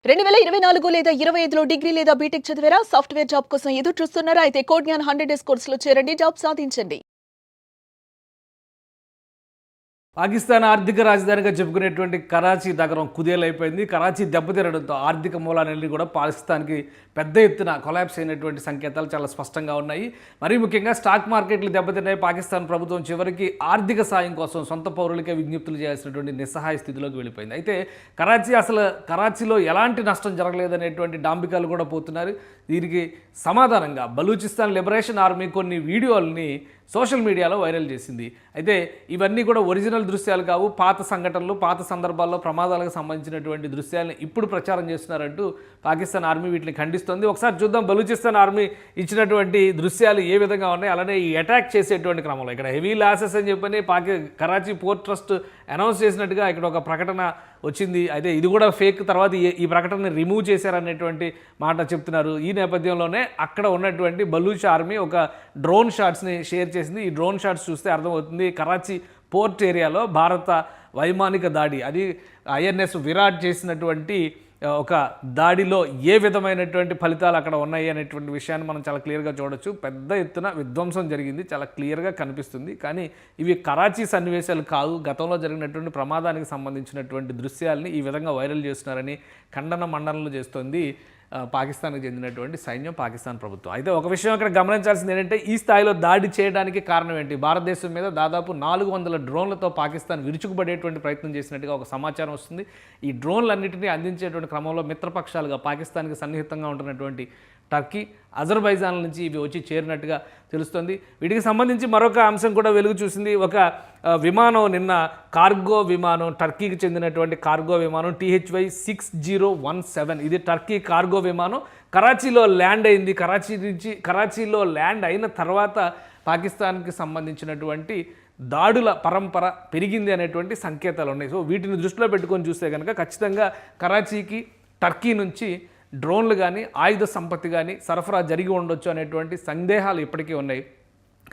2024 లేదా 25లో డిగ్రీ లేదా బీటెక్ చదివారా? సాఫ్ట్‌వేర్ జాబ్ కోసం ఎదురు చూస్తున్నారా? అయితే కోడ్ జ్ఞాన్ 100 డేస్ కోర్సులో చేరండి. జాబ్ సాధించండి. పాకిస్తాన్ ఆర్థిక రాజధానిగా చెప్పుకునేటువంటి కరాచీ నగరం కుదేలైపోయింది. కరాచీ దెబ్బతినడంతో ఆర్థిక మూలాలన్నీ కూడా పాకిస్తాన్కి పెద్ద ఎత్తున కొలాప్స్ అయినటువంటి సంకేతాలు చాలా స్పష్టంగా ఉన్నాయి. మరీ ముఖ్యంగా స్టాక్ మార్కెట్లు దెబ్బతిన్నాయి. పాకిస్తాన్ ప్రభుత్వం చివరికి ఆర్థిక సాయం కోసం సొంత పౌరులకే విజ్ఞప్తులు చేయాల్సినటువంటి నిస్సహాయ స్థితిలోకి వెళ్ళిపోయింది. అయితే కరాచీలో ఎలాంటి నష్టం జరగలేదనేటువంటి డాంబికాలు కూడా పోతున్నారు. దీనికి సమాధానంగా బలూచిస్తాన్ లిబరేషన్ ఆర్మీ కొన్ని వీడియోల్ని సోషల్ మీడియాలో వైరల్ చేసింది. అయితే ఇవన్నీ కూడా ఒరిజినల్ దృశ్యాలు కావు, పాత సంఘటనలు, పాత సందర్భాల్లో ప్రమాదాలకు సంబంధించినటువంటి దృశ్యాలను ఇప్పుడు ప్రచారం చేస్తున్నారంటూ పాకిస్తాన్ ఆర్మీ వీటిని ఖండిస్తోంది. ఒకసారి చూద్దాం బలూచిస్తాన్ ఆర్మీ ఇచ్చినటువంటి దృశ్యాలు ఏ విధంగా ఉన్నాయి. అలానే ఈ అటాక్ చేసేటువంటి క్రమంలో ఇక్కడ హెవీ లాసెస్ అని చెప్పని కరాచీ పోర్ట్ ట్రస్ట్ అనౌన్స్ చేసినట్టుగా ఇక్కడ ఒక ప్రకటన వచ్చింది. అయితే ఇది కూడా ఫేక్, తర్వాత ఈ ప్రకటనని రిమూవ్ చేశారనేటువంటి మాట చెప్తున్నారు. ఈ నేపథ్యంలోనే అక్కడ ఉన్నటువంటి బలూచ్ ఆర్మీ ఒక డ్రోన్ షాట్స్ని షేర్ చేసింది. ఈ డ్రోన్ షాట్స్ చూస్తే అర్థమవుతుంది కరాచీ పోర్ట్ ఏరియాలో భారత వైమానిక దాడి, అది ఐఎన్ఎస్ విరాట్ చేసినటువంటి ఒక దాడిలో ఏ విధమైనటువంటి ఫలితాలు అక్కడ ఉన్నాయి అనేటువంటి విషయాన్ని మనం చాలా క్లియర్గా చూడొచ్చు. పెద్ద ఎత్తున విధ్వంసం జరిగింది, చాలా క్లియర్గా కనిపిస్తుంది. కానీ ఇవి కరాచీ సన్నివేశాలు కాదు, గతంలో జరిగినటువంటి ప్రమాదానికి సంబంధించినటువంటి దృశ్యాలని ఈ విధంగా వైరల్ చేస్తున్నారని ఖండన మండనలు చేస్తోంది పాకిస్తాన్కి చెందినటువంటి సైన్యం, పాకిస్తాన్ ప్రభుత్వం. అయితే ఒక విషయం అక్కడ గమనించాల్సింది ఏంటంటే ఈ స్థాయిలో దాడి చేయడానికి కారణం ఏంటి? భారతదేశం మీద దాదాపు 400 డ్రోన్లతో పాకిస్తాన్ విరుచుకుపడేటువంటి ప్రయత్నం చేసినట్టుగా ఒక సమాచారం వస్తుంది. ఈ డ్రోన్లన్నింటినీ అందించేటువంటి క్రమంలో మిత్రపక్షాలుగా పాకిస్తాన్కి సన్నిహితంగా ఉంటున్నటువంటి టర్కీ, అజర్బైజాన్ నుంచి ఇవి వచ్చి చేరినట్టుగా తెలుస్తుంది. వీటికి సంబంధించి మరొక అంశం కూడా వెలుగు చూసింది. ఒక విమానం నిన్న కార్గో విమానం, టర్కీకి చెందినటువంటి కార్గో విమానం THY 6017, ఇది టర్కీ కార్గో విమానం కరాచీలో ల్యాండ్ అయింది. కరాచీలో ల్యాండ్ అయిన తర్వాత పాకిస్తాన్కి సంబంధించినటువంటి దాడుల పరంపర పెరిగింది అనేటువంటి సంకేతాలు ఉన్నాయి. సో వీటిని దృష్టిలో పెట్టుకొని చూస్తే కనుక ఖచ్చితంగా కరాచీకి టర్కీ నుంచి డ్రోన్లు కానీ ఆయుధ సంపత్తి కానీ సరఫరా జరిగి ఉండొచ్చు అనేటువంటి సందేహాలు ఇప్పటికీ ఉన్నాయి.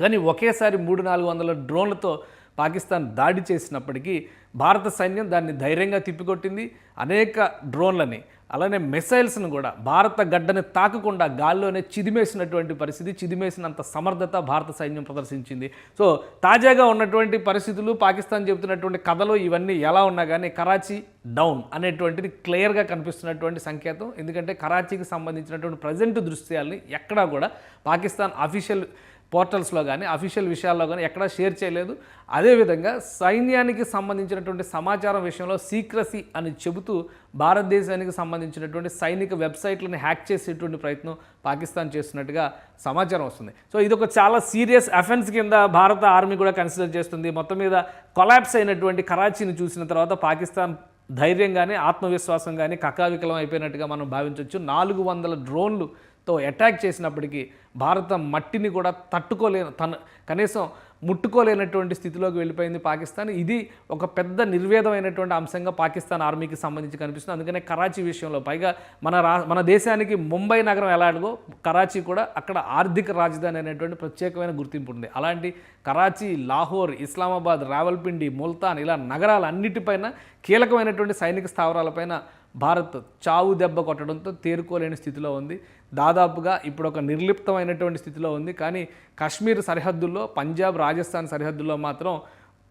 కానీ ఒకేసారి 300-400 డ్రోన్లతో పాకిస్తాన్ దాడి చేసినప్పటికీ భారత సైన్యం దాన్ని ధైర్యంగా తిప్పికొట్టింది. అనేక డ్రోన్లని అలానే మిసైల్స్ను కూడా భారత గడ్డని తాకకుండా గాల్లోనే చిదిమేసినటువంటి పరిస్థితి, చిదిమేసినంత సమర్థత భారత సైన్యం ప్రదర్శించింది. సో తాజాగా ఉన్నటువంటి పరిస్థితులు, పాకిస్తాన్ చెబుతున్నటువంటి కథలు ఇవన్నీ ఎలా ఉన్నా కానీ కరాచీ డౌన్ అనేటువంటిది క్లియర్గా కనిపిస్తున్నటువంటి సంకేతం. ఎందుకంటే కరాచీకి సంబంధించినటువంటి ప్రజెంట్ దృశ్యాలని ఎక్కడా కూడా పాకిస్తాన్ అఫీషియల్ పోర్టల్స్లో కానీ అఫీషియల్ విషయాల్లో కానీ ఎక్కడా షేర్ చేయలేదు. అదేవిధంగా సైన్యానికి సంబంధించినటువంటి సమాచారం విషయంలో సీక్రసీ అని చెబుతూ భారతదేశానికి సంబంధించినటువంటి సైనిక వెబ్సైట్లను హ్యాక్ చేసేటువంటి ప్రయత్నం పాకిస్తాన్ చేస్తున్నట్టుగా సమాచారం వస్తుంది. సో ఇది ఒక చాలా సీరియస్ అఫెన్స్ కింద భారత ఆర్మీ కూడా కన్సిడర్ చేస్తుంది. మొత్తం మీద కొలాప్స్ అయినటువంటి కరాచీని చూసిన తర్వాత పాకిస్తాన్ ధైర్యం కానీ ఆత్మవిశ్వాసం కానీ కకావికలం అయిపోయినట్టుగా మనం భావించవచ్చు. 400 డ్రోన్లుతో అటాక్ చేసినప్పటికీ భారత మట్టిని కూడా కనీసం ముట్టుకోలేనటువంటి స్థితిలోకి వెళ్ళిపోయింది పాకిస్తాన్. ఇది ఒక పెద్ద నిర్వేదమైనటువంటి అంశంగా పాకిస్తాన్ ఆర్మీకి సంబంధించి కనిపిస్తుంది. అందుకనే కరాచీ విషయంలో పైగా మన దేశానికి ముంబై నగరం ఎలాగో కరాచీ కూడా అక్కడ ఆర్థిక రాజధాని అనేటువంటి ప్రత్యేకమైన గుర్తింపు ఉంది. అలాంటి కరాచీ, లాహోర్, ఇస్లామాబాద్, రావల్పిండి, ముల్తాన్ ఇలా నగరాలన్నిటిపైన కీలకమైనటువంటి సైనిక స్థావరాలపైన భారత్ చావు దెబ్బ కొట్టడంతో తేరుకోలేని స్థితిలో ఉంది. దాదాపుగా ఇప్పుడు ఒక నిర్లిప్తమైనటువంటి స్థితిలో ఉంది. కానీ కాశ్మీర్ సరిహద్దుల్లో, పంజాబ్, రాజస్థాన్ సరిహద్దుల్లో మాత్రం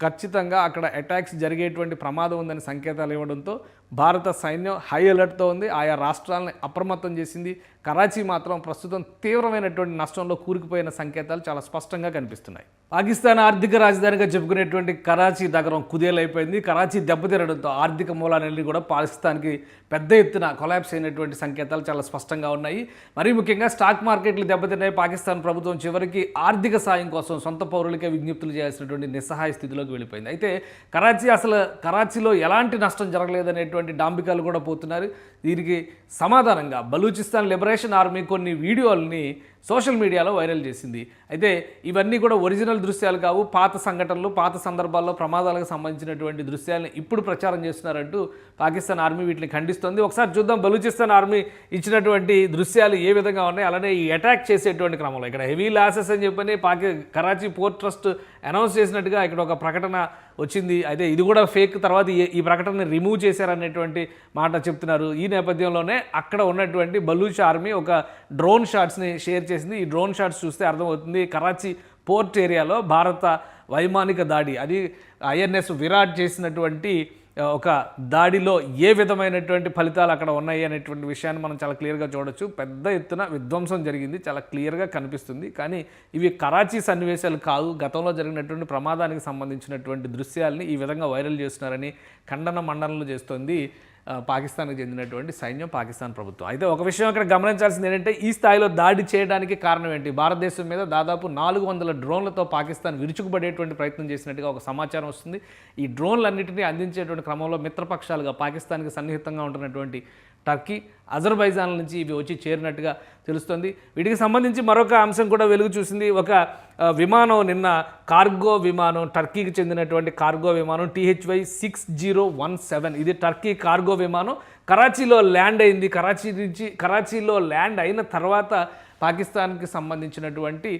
ఖచ్చితంగా అక్కడ అటాక్స్ జరిగేటువంటి ప్రమాదం ఉందని సంకేతాలు ఇవ్వడంతో భారత సైన్యం హై అలర్ట్తో ఉంది. ఆయా రాష్ట్రాలను అప్రమత్తం చేసింది. కరాచీ మాత్రం ప్రస్తుతం తీవ్రమైనటువంటి నష్టంలో కూరుకుపోయిన సంకేతాలు చాలా స్పష్టంగా కనిపిస్తున్నాయి. పాకిస్తాన్ ఆర్థిక రాజధానిగా చెప్పుకునేటువంటి కరాచీ నగరం కుదేలైపోయింది. కరాచీ దెబ్బతినడంతో ఆర్థిక మూలాలన్నీ కూడా పాకిస్తాన్కి పెద్ద ఎత్తున కొలాప్స్ అయినటువంటి సంకేతాలు చాలా స్పష్టంగా ఉన్నాయి. మరీ ముఖ్యంగా స్టాక్ మార్కెట్లు దెబ్బతిన్నాయి. పాకిస్తాన్ ప్రభుత్వం చివరికి ఆర్థిక సాయం కోసం సొంత పౌరులకే విజ్ఞప్తులు చేయాల్సినటువంటి నిస్సహాయ స్థితిలోకి వెళ్ళిపోయింది. అయితే కరాచీలో ఎలాంటి నష్టం జరగలేదనేటువంటి డాంబికాలు కూడా పోతున్నారు. దీనికి సమాధానంగా బలూచిస్తాన్ లిబరేషన్ ఆర్మీ కొన్ని వీడియోల్ని సోషల్ మీడియాలో వైరల్ చేసింది. అయితే ఇవన్నీ కూడా ఒరిజినల్ దృశ్యాలు కావు, పాత సంఘటనలు, పాత సందర్భాల్లో ప్రమాదాలకు సంబంధించినటువంటి దృశ్యాలను ఇప్పుడు ప్రచారం చేస్తున్నారంటూ పాకిస్తాన్ ఆర్మీ వీటిని ఖండిస్తోంది. ఒకసారి చూద్దాం బలూచిస్తాన్ ఆర్మీ ఇచ్చినటువంటి దృశ్యాలు ఏ విధంగా ఉన్నాయి. అలానే ఈ అటాక్ చేసేటువంటి క్రమంలో ఇక్కడ హెవీ లాసెస్ అని చెప్పని కరాచీ పోర్ట్ ట్రస్ట్ అనౌన్స్ చేసినట్టుగా ఇక్కడ ఒక ప్రకటన వచ్చింది. అయితే ఇది కూడా ఫేక్, తర్వాత ఈ ప్రకటనని రిమూవ్ చేశారనేటువంటి మాట చెప్తున్నారు. ఈ నేపథ్యంలోనే అక్కడ ఉన్నటువంటి బలూచ్ ఆర్మీ ఒక డ్రోన్ షాట్స్ని షేర్ చేసింది. ఈ డ్రోన్ షాట్స్ చూస్తే అర్థమవుతుంది కరాచీ పోర్ట్ ఏరియాలో భారత వైమానిక దాడి, అది ఐఎన్ఎస్ విరాట్ చేసినటువంటి ఒక దాడిలో ఏ విధమైనటువంటి ఫలితాలు అక్కడ ఉన్నాయి అనేటువంటి విషయాన్ని మనం చాలా క్లియర్గా చూడొచ్చు. పెద్ద ఎత్తున విధ్వంసం జరిగింది, చాలా క్లియర్గా కనిపిస్తుంది. కానీ ఇవి కరాచీ సన్నివేశాలు కాదు, గతంలో జరిగినటువంటి ప్రమాదానికి సంబంధించినటువంటి దృశ్యాలని ఈ విధంగా వైరల్ చేస్తున్నారని ఖండన మండనలు చేస్తోంది పాకిస్తాన్కి చెందినటువంటి సైన్యం, పాకిస్తాన్ ప్రభుత్వం. అయితే ఒక విషయం అక్కడ గమనించాల్సింది ఏంటంటే ఈ స్థాయిలో దాడి చేయడానికి కారణం ఏంటి? భారతదేశం మీద దాదాపు 400 డ్రోన్లతో పాకిస్తాన్ విరుచుకుపడేటువంటి ప్రయత్నం చేసినట్టుగా ఒక సమాచారం వస్తుంది. ఈ డ్రోన్లన్నింటినీ అందించేటువంటి క్రమంలో మిత్రపక్షాలుగా పాకిస్తాన్కి సన్నిహితంగా ఉంటున్నటువంటి టర్కీ, అజర్బైజాన్ నుంచి ఇవి వచ్చి చేరినట్టుగా తెలుస్తుంది. వీటికి సంబంధించి మరొక అంశం కూడా వెలుగు చూసింది. ఒక విమానం నిన్న కార్గో విమానం, టర్కీకి చెందినటువంటి కార్గో విమానం THY 6017, ఇది టర్కీ కార్గో విమానం కరాచీలో ల్యాండ్ అయింది. కరాచీలో ల్యాండ్ అయిన తర్వాత పాకిస్తాన్కి సంబంధించినటువంటి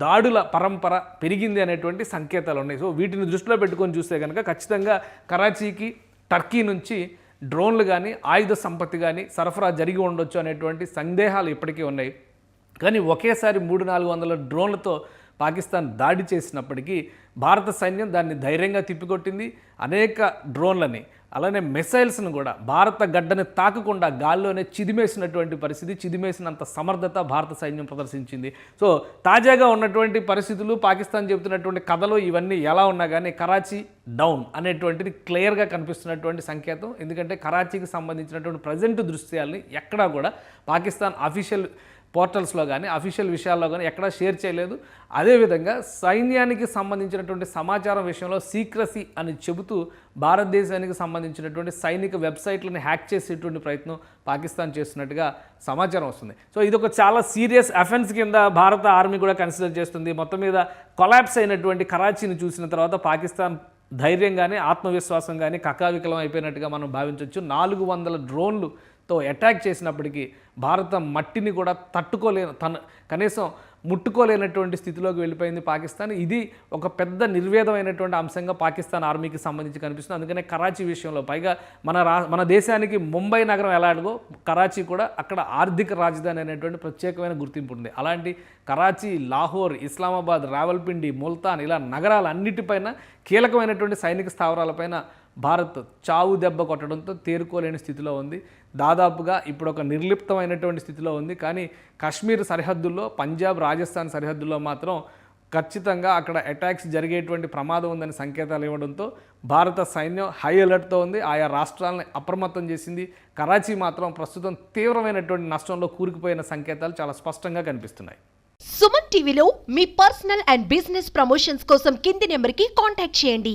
దాడుల పరంపర పెరిగింది అనేటువంటి సంకేతాలు ఉన్నాయి. సో వీటిని దృష్టిలో పెట్టుకొని చూస్తే కనుక ఖచ్చితంగా కరాచీకి టర్కీ నుంచి డ్రోన్లు కానీ ఆయుధ సంపత్తి కానీ సరఫరా జరిగి ఉండొచ్చు అనేటువంటి సందేహాలు ఇప్పటికీ ఉన్నాయి. కానీ ఒకేసారి 300-400 డ్రోన్లతో పాకిస్తాన్ దాడి చేసినప్పటికీ భారత సైన్యం దాన్ని ధైర్యంగా తిప్పికొట్టింది. అనేక డ్రోన్లని, అలానే మిసైల్స్ను కూడా భారత గడ్డని తాకకుండా గాల్లోనే చిదిమేసినటువంటి పరిస్థితి, చిదిమేసినంత సమర్థత భారత సైన్యం ప్రదర్శించింది. సో తాజాగా ఉన్నటువంటి పరిస్థితులు, పాకిస్తాన్ చెబుతున్నటువంటి కథలు ఇవన్నీ ఎలా ఉన్నా కానీ కరాచీ డౌన్ అనేటువంటిది క్లియర్గా కనిపిస్తున్నటువంటి సంకేతం. ఎందుకంటే కరాచీకి సంబంధించినటువంటి ప్రజెంట్ దృశ్యాలని ఎక్కడా కూడా పాకిస్తాన్ అఫీషియల్ పోర్టల్స్లో కానీ అఫీషియల్ విషయాల్లో కానీ ఎక్కడా షేర్ చేయలేదు. అదేవిధంగా సైన్యానికి సంబంధించినటువంటి సమాచారం విషయంలో సీక్రసీ అని చెబుతూ భారతదేశానికి సంబంధించినటువంటి సైనిక వెబ్సైట్లను హ్యాక్ చేసేటువంటి ప్రయత్నం పాకిస్తాన్ చేస్తున్నట్టుగా సమాచారం వస్తుంది. సో ఇది ఒక చాలా సీరియస్ అఫెన్స్ కింద భారత ఆర్మీ కూడా కన్సిడర్ చేస్తుంది. మొత్తం మీద కొలాప్స్ అయినటువంటి కరాచీని చూసిన తర్వాత పాకిస్తాన్ ధైర్యం కానీ ఆత్మవిశ్వాసం కానీ కకావికలం అయిపోయినట్టుగా మనం భావించవచ్చు. 400 డ్రోన్లుతో అటాక్ చేసినప్పటికీ భారత మట్టిని కూడా కనీసం ముట్టుకోలేనటువంటి స్థితిలోకి వెళ్ళిపోయింది పాకిస్తాన్. ఇది ఒక పెద్ద నిర్వేదమైనటువంటి అంశంగా పాకిస్తాన్ ఆర్మీకి సంబంధించి కనిపిస్తుంది. అందుకనే కరాచీ విషయంలో, పైగా మన దేశానికి ముంబై నగరం ఎలాగో కరాచీ కూడా అక్కడ ఆర్థిక రాజధాని అనేటువంటి ప్రత్యేకమైన గుర్తింపు ఉంది. అలాంటి కరాచీ, లాహోర్, ఇస్లామాబాద్, రావల్పిండి, ముల్తాన్ ఇలా నగరాలన్నిటిపైన కీలకమైనటువంటి సైనిక స్థావరాలపైన భారత్ చావు దెబ్బ కొట్టడంతో తేరుకోలేని స్థితిలో ఉంది. దాదాపుగా ఇప్పుడు ఒక నిర్లిప్తమైనటువంటి స్థితిలో ఉంది. కానీ కాశ్మీర్ సరిహద్దుల్లో, పంజాబ్, రాజస్థాన్ సరిహద్దుల్లో మాత్రం ఖచ్చితంగా అక్కడ అటాక్స్ జరిగేటువంటి ప్రమాదం ఉందని సంకేతాలు ఇవ్వడంతో భారత సైన్యం హై అలర్ట్తో ఉంది. ఆయా రాష్ట్రాలను అప్రమత్తం చేసింది. కరాచీ మాత్రం ప్రస్తుతం తీవ్రమైనటువంటి నష్టంలో కూరుకుపోయిన సంకేతాలు చాలా స్పష్టంగా కనిపిస్తున్నాయి. సుమన్ టీవీలో మీ పర్సనల్ అండ్ బిజినెస్ ప్రమోషన్స్ కోసం కింది నెంబర్కి కాంటాక్ట్ చేయండి.